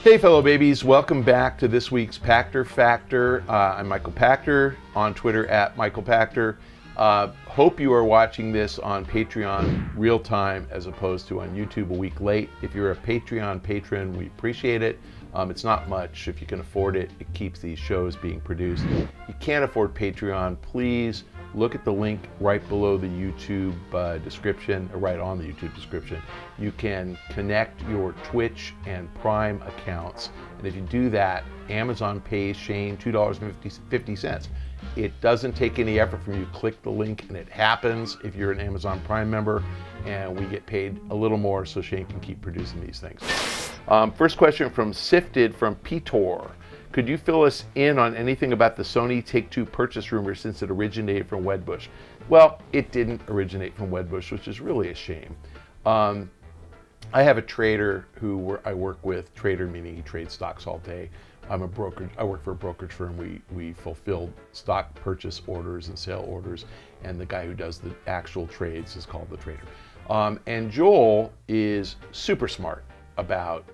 Hey fellow babies, welcome back to this week's Pachter Factor. I'm Michael Pachter, on Twitter at Michael Pachter. Hope you are watching this on Patreon real time as opposed to on YouTube a week late. If you're a Patreon patron, we appreciate it. It's not much. If you can afford it, it keeps these shows being produced. If you can't afford Patreon, please look at the link right below the YouTube description, or right on the YouTube description. You can connect your Twitch and Prime accounts. And if you do that, Amazon pays Shane $2.50. It doesn't take any effort from you. Click the link and it happens if you're an Amazon Prime member, and we get paid a little more so Shane can keep producing these things. First question from SIFTD from Pachter. Could you fill us in on anything about the Sony Take-Two purchase rumor since it originated from Wedbush? Well, it didn't originate from Wedbush, which is really a shame. I have a trader who I work with, trader meaning he trades stocks all day. I'm a broker. I work for a brokerage firm. We fulfill stock purchase orders and sale orders, and the guy who does the actual trades is called the trader. And Joel is super smart about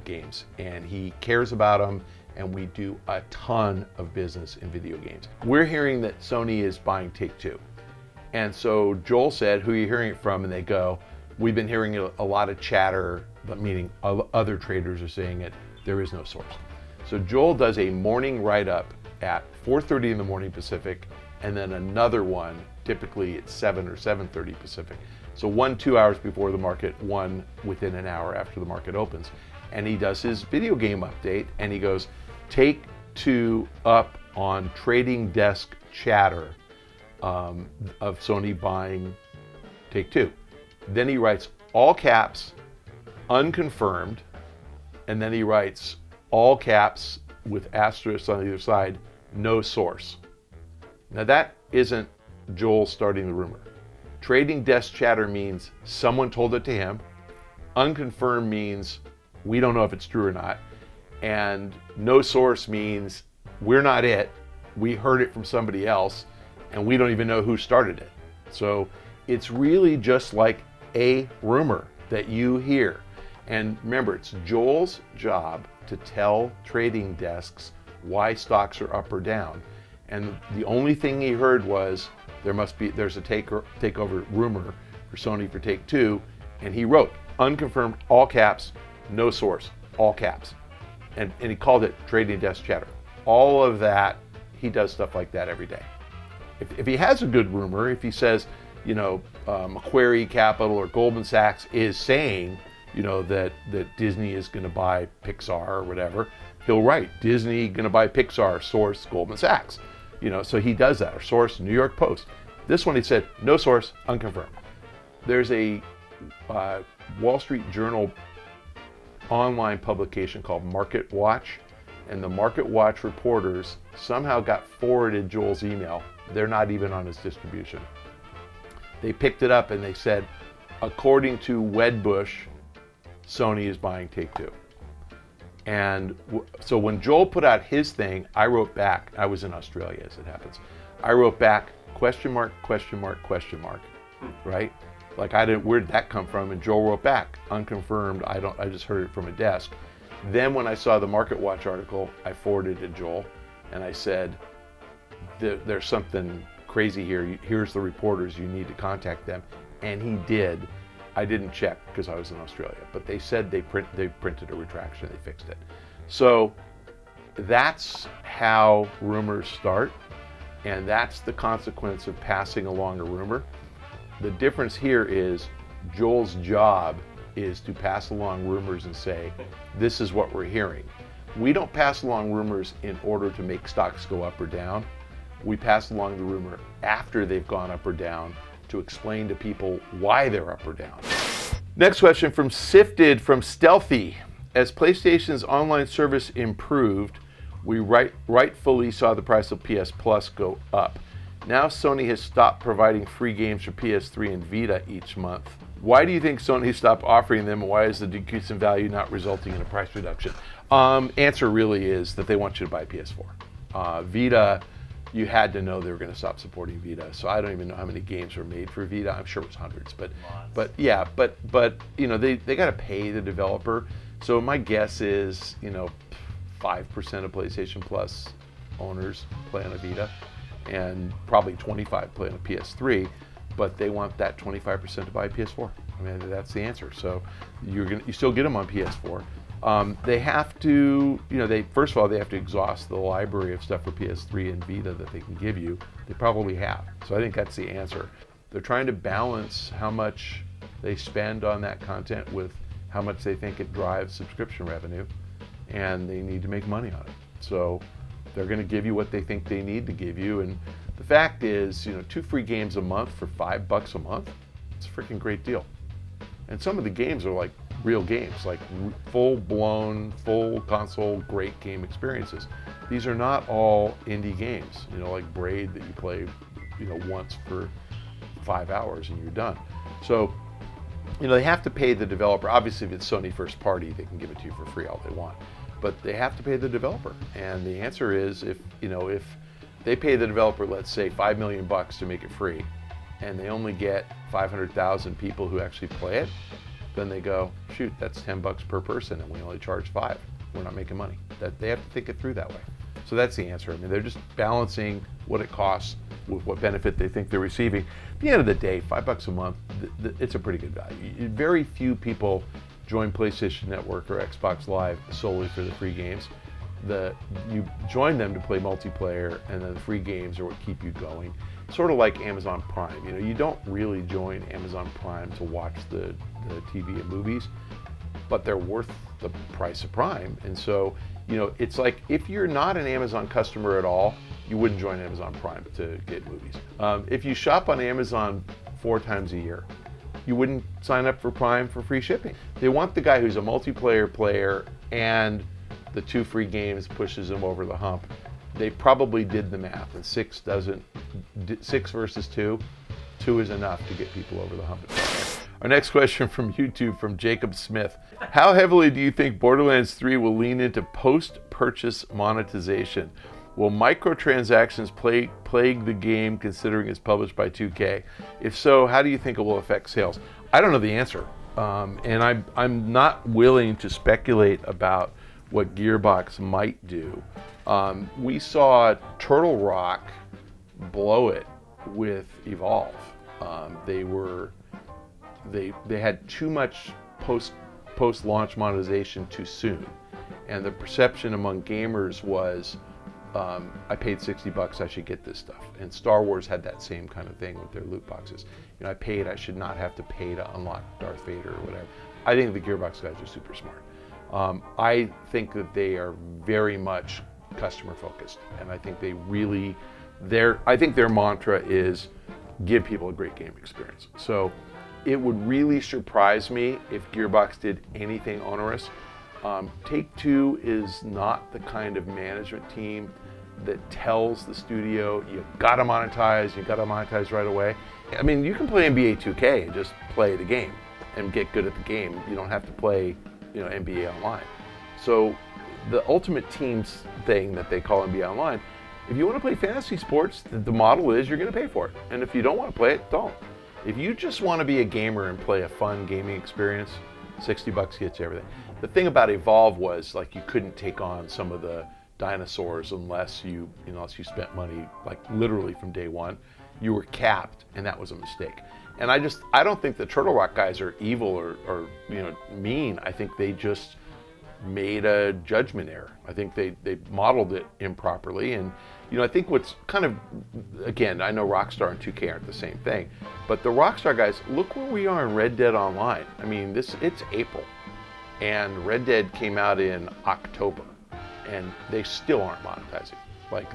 games, and he cares about them, and we do a ton of business in video games. We're hearing that Sony is buying Take-Two. And so Joel said, who are you hearing it from? And they go, we've been hearing a lot of chatter, but meaning other traders are saying it. There is no source. So Joel does a morning write-up at 4:30 in the morning Pacific, and then another one, typically at 7 or 7:30 Pacific. So 1 2 hours before the market, one within an hour after the market opens. And he does his video game update, and he goes, Take-Two up on trading desk chatter of Sony buying Take-Two. Then he writes all caps, unconfirmed, and then he writes all caps with asterisks on either side, no source. Now that isn't Joel starting the rumor. Trading desk chatter means someone told it to him. Unconfirmed means we don't know if it's true or not. And no source means we're not it. We heard it from somebody else, and we don't even know who started it. So it's really just like a rumor that you hear. And remember, it's Joel's job to tell trading desks why stocks are up or down. And the only thing he heard was there's a takeover rumor for Sony for Take-Two, and he wrote unconfirmed, all caps, no source, all caps. And he called it trading desk chatter. All of that, he does stuff like that every day. If he has a good rumor, if he says, Macquarie Capital or Goldman Sachs is saying, that Disney is going to buy Pixar or whatever, he'll write Disney going to buy Pixar, source Goldman Sachs. So he does that, or source New York Post. This one he said, no source, unconfirmed. There's a Wall Street Journal online publication called Market Watch, and the Market Watch reporters somehow got forwarded Joel's email. They're not even on his distribution. They picked it up and they said, according to Wedbush, Sony is buying Take-Two. And so when Joel put out his thing, I wrote back. I was in Australia, as it happens. I wrote back, question mark, right? Like where did that come from? And Joel wrote back, unconfirmed, I just heard it from a desk. Then when I saw the Market Watch article, I forwarded it to Joel, and I said, there's something crazy here. Here's the reporters, you need to contact them. And he did. I didn't check because I was in Australia, but they said they printed a retraction, they fixed it. So that's how rumors start, and that's the consequence of passing along a rumor. The difference here is Joel's job is to pass along rumors and say, this is what we're hearing. We don't pass along rumors in order to make stocks go up or down. We pass along the rumor after they've gone up or down to explain to people why they're up or down. Next question from SIFTD from Stealthy. As PlayStation's online service improved, we rightfully saw the price of PS Plus go up. Now Sony has stopped providing free games for PS3 and Vita each month. Why do you think Sony stopped offering them, and why is the decrease in value not resulting in a price reduction? Answer really is that they want you to buy PS4. Vita, you had to know they were going to stop supporting Vita. So I don't even know how many games were made for Vita. I'm sure it was hundreds, but yeah, but you know they got to pay the developer. So my guess is, 5% of PlayStation Plus owners play on a Vita, and probably 25 play on a PS3, but they want that 25% to buy a PS4. I mean, that's the answer. So you still get them on PS4. They have to, first of all, they have to exhaust the library of stuff for PS3 and Vita that they can give you. They probably have. So I think that's the answer. They're trying to balance how much they spend on that content with how much they think it drives subscription revenue, and they need to make money on it. So they're going to give you what they think they need to give you. And the fact is, 2 free games a month for $5 a month, it's a freaking great deal. And some of the games are like real games, like full-blown, full console, great game experiences. These are not all indie games, like Braid that you play, once for 5 hours and you're done. So, they have to pay the developer. Obviously, if it's Sony first party, they can give it to you for free all they want. But they have to pay the developer. And the answer is, if they pay the developer, let's say $5 million to make it free, and they only get 500,000 people who actually play it, then they go, shoot, that's $10 per person, and we only charge $5. We're not making money. That they have to think it through that way. So that's the answer. I mean, they're just balancing what it costs with what benefit they think they're receiving. At the end of the day, $5 a month, it's a pretty good value. Very few people join PlayStation Network or Xbox Live solely for the free games. You join them to play multiplayer, and then the free games are what keep you going. Sort of like Amazon Prime. You don't really join Amazon Prime to watch the TV and movies, but they're worth the price of Prime. And so, it's like if you're not an Amazon customer at all, you wouldn't join Amazon Prime to get movies. If you shop on Amazon 4 times a year, you wouldn't sign up for Prime for free shipping. They want the guy who's a multiplayer player and the 2 free games pushes him over the hump. They probably did the math, and 6 versus 2 is enough to get people over the hump. Our next question from YouTube from Jacob Smith. How heavily do you think Borderlands 3 will lean into post-purchase monetization? Will microtransactions plague the game considering it's published by 2K? If so, how do you think it will affect sales? I don't know the answer, and I'm not willing to speculate about what Gearbox might do. We saw Turtle Rock blow it with Evolve. They had too much post-launch monetization too soon, and the perception among gamers was, I paid $60, I should get this stuff. And Star Wars had that same kind of thing with their loot boxes. I should not have to pay to unlock Darth Vader or whatever. I think the Gearbox guys are super smart. I think that they are very much customer focused, and I think their mantra is give people a great game experience. So it would really surprise me if Gearbox did anything onerous. Take-Two is not the kind of management team that tells the studio, you gotta monetize right away. I mean, you can play NBA 2K and just play the game and get good at the game. You don't have to play, NBA Online. So the Ultimate Teams thing that they call NBA Online, if you want to play fantasy sports, the model is you're gonna pay for it. And if you don't want to play it, don't. If you just want to be a gamer and play a fun gaming experience, $60 gets you everything. The thing about Evolve was you couldn't take on some of the dinosaurs unless you spent money literally from day one. You were capped, and that was a mistake. And I don't think the Turtle Rock guys are evil or mean. I think they just made a judgment error. I think they modeled it improperly, and I think what's kind of, again, I know Rockstar and 2K aren't the same thing, but the Rockstar guys, look where we are in Red Dead Online. I mean, it's April, and Red Dead came out in October, and they still aren't monetizing.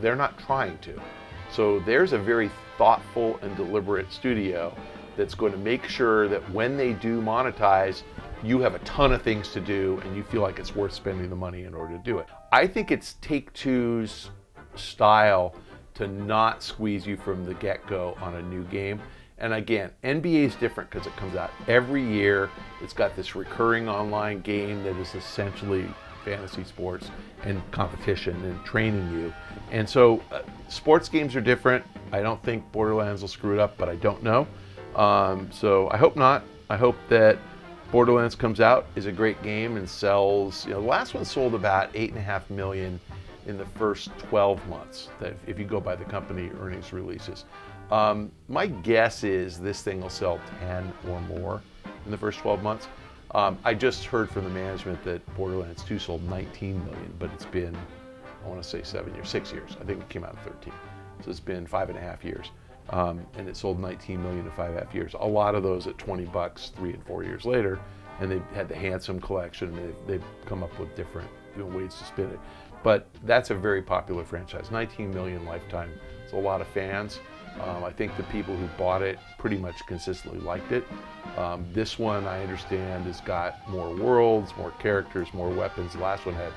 They're not trying to. So there's a very thoughtful and deliberate studio that's going to make sure that when they do monetize, you have a ton of things to do and you feel like it's worth spending the money in order to do it. I think it's Take-Two's style to not squeeze you from the get-go on a new game. And again, NBA is different because it comes out every year. It's got this recurring online game that is essentially fantasy sports and competition and training you. And so sports games are different. I don't think Borderlands will screw it up, but I don't know. So I hope not. I hope that Borderlands comes out, is a great game and sells, the last one sold about 8.5 million in the first 12 months, that if you go by the company earnings releases. My guess is this thing will sell 10 or more in the first 12 months. I just heard from the management that Borderlands 2 sold 19 million, but it's been, I want to say 6 years. I think it came out in 13. So it's been 5.5 years. And it sold 19 million in 5.5 years. A lot of those at $20 3 and 4 years later, and they've had the handsome collection. They've come up with different ways to spin it. But that's a very popular franchise. 19 million lifetime. It's a lot of fans. I think the people who bought it pretty much consistently liked it. This one, I understand, has got more worlds, more characters, more weapons. The last one had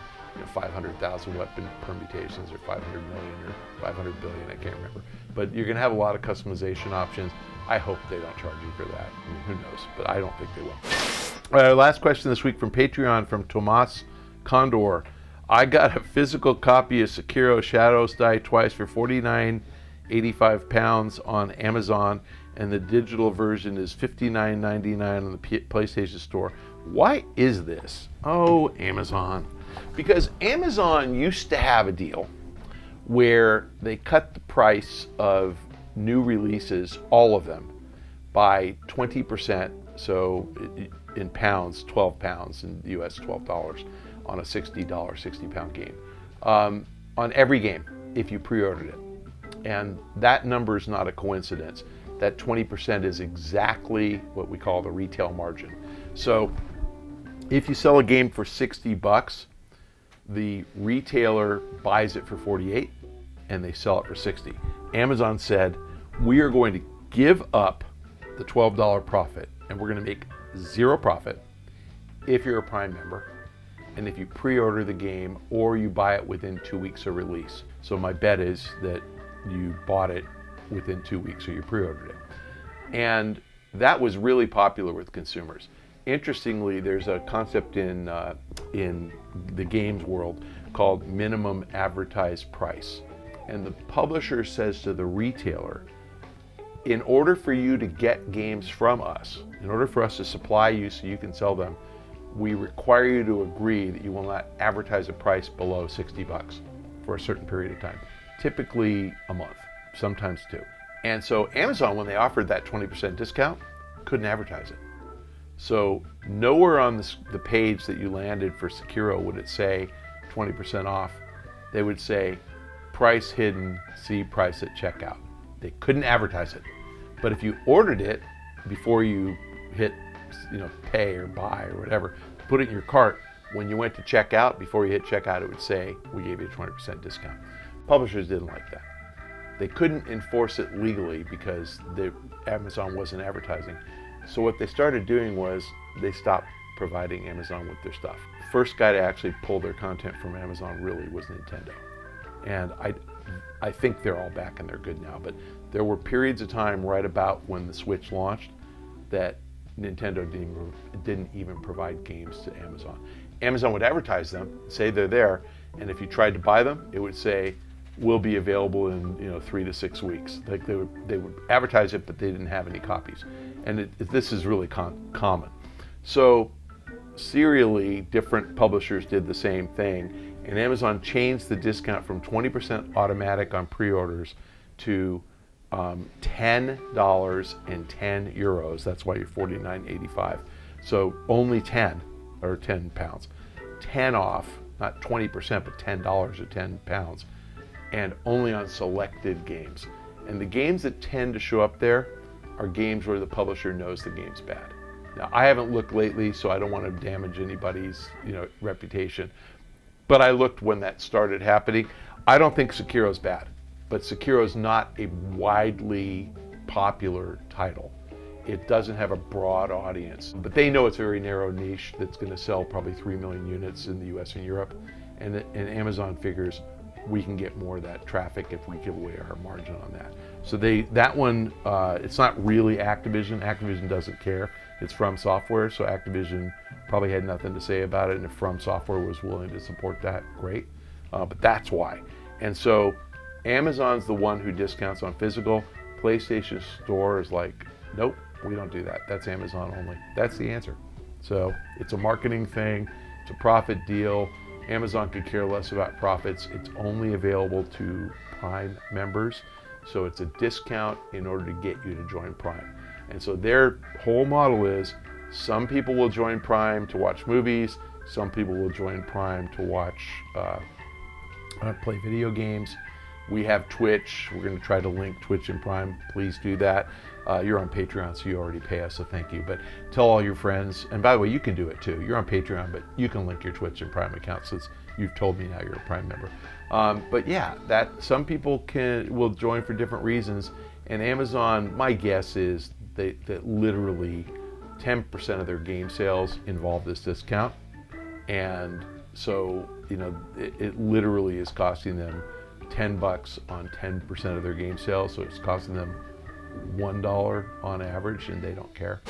500,000 weapon permutations, or 500 million, or 500 billion, I can't remember. But you're going to have a lot of customization options. I hope they don't charge you for that. I mean, who knows? But I don't think they will. Last question this week from Patreon, from Tomas Condor. I got a physical copy of Sekiro Shadows Die Twice for £49.85 on Amazon, and the digital version is $59.99 on the PlayStation Store. Why is this? Oh, Amazon. Because Amazon used to have a deal where they cut the price of new releases, all of them, by 20%. So in pounds, 12 pounds, in the US, $12 on a $60, 60 pound game. On every game, if you pre-ordered it. And that number is not a coincidence. That 20% is exactly what we call the retail margin. So if you sell a game for $60, the retailer buys it for 48 and they sell it for 60. Amazon said, we are going to give up the $12 profit, and we're going to make zero profit if you're a Prime member and if you pre-order the game or you buy it within 2 weeks of release. So my bet is that you bought it within 2 weeks or you pre-ordered it. And that was really popular with consumers. Interestingly, there's a concept in the games world called minimum advertised price. And the publisher says to the retailer, in order for you to get games from us, in order for us to supply you so you can sell them, we require you to agree that you will not advertise a price below $60 for a certain period of time, typically a month, sometimes 2. And so Amazon, when they offered that 20% discount, couldn't advertise it. So nowhere on the page that you landed for Sekiro would it say 20% off. They would say price hidden, see price at checkout. They couldn't advertise it. But if you ordered it before you hit pay or buy or whatever, put it in your cart, when you went to checkout, before you hit checkout, it would say, we gave you a 20% discount. Publishers didn't like that. They couldn't enforce it legally because Amazon wasn't advertising. So what they started doing was they stopped providing Amazon with their stuff. The first guy to actually pull their content from Amazon really was Nintendo. And I think they're all back and they're good now. But there were periods of time right about when the Switch launched that Nintendo didn't even provide games to Amazon. Amazon would advertise them, say they're there, and if you tried to buy them, it would say, will be available in 3 to 6 weeks. Like they would advertise it, but they didn't have any copies. And this is really common. So serially, different publishers did the same thing, and Amazon changed the discount from 20% automatic on pre-orders to $10 and €10. That's why you're $49.85. So only 10 or 10 pounds, 10 off, not 20%, but $10 or 10 pounds. And only on selected games. And the games that tend to show up there are games where the publisher knows the game's bad. Now, I haven't looked lately, so I don't want to damage anybody's reputation. But I looked when that started happening. I don't think Sekiro's bad, but Sekiro's not a widely popular title. It doesn't have a broad audience, but they know it's a very narrow niche that's going to sell probably 3 million units in the US and Europe. And Amazon figures we can get more of that traffic if we give away our margin on that. So that one, it's not really Activision. Activision doesn't care. It's From Software, so Activision probably had nothing to say about it, and if From Software was willing to support that, great. But that's why. And so Amazon's the one who discounts on physical. PlayStation Store is like, nope, we don't do that. That's Amazon only. That's the answer. So it's a marketing thing. It's a profit deal. Amazon could care less about profits. It's only available to Prime members. So it's a discount in order to get you to join Prime. And so their whole model is some people will join Prime to watch movies. Some people will join Prime to watch, play video games. We have Twitch. We're going to try to link Twitch and Prime. Please do that. You're on Patreon, so you already pay us, so thank you. But tell all your friends. And by the way, you can do it too. You're on Patreon, but you can link your Twitch and Prime accounts since you've told me now you're a Prime member. But yeah, that some people will join for different reasons. And Amazon, my guess is that literally 10% of their game sales involve this discount. And so, it literally is costing them $10 on 10% of their game sales. So it's costing them $1 on average, and they don't care.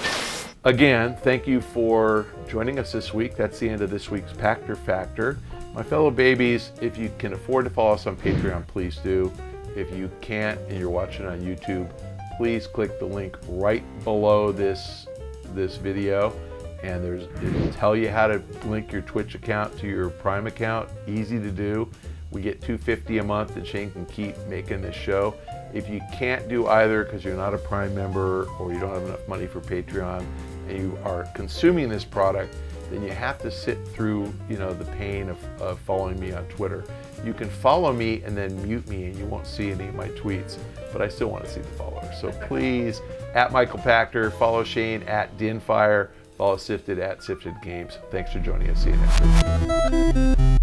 Again, thank you for joining us this week. That's the end of this week's Pachter Factor. My fellow babies, if you can afford to follow us on Patreon, please do. If you can't and you're watching on YouTube, please click the link right below this video, and it'll tell you how to link your Twitch account to your Prime account. Easy to do. We get $2.50 a month, and Shane can keep making this show. If you can't do either because you're not a Prime member or you don't have enough money for Patreon and you are consuming this product, then you have to sit through the pain of following me on Twitter. You can follow me and then mute me and you won't see any of my tweets, but I still want to see the followers. So please, at Michael Pachter, follow Shane at Dinfire, follow SIFTD at SIFTD Games. Thanks for joining us. See you next week.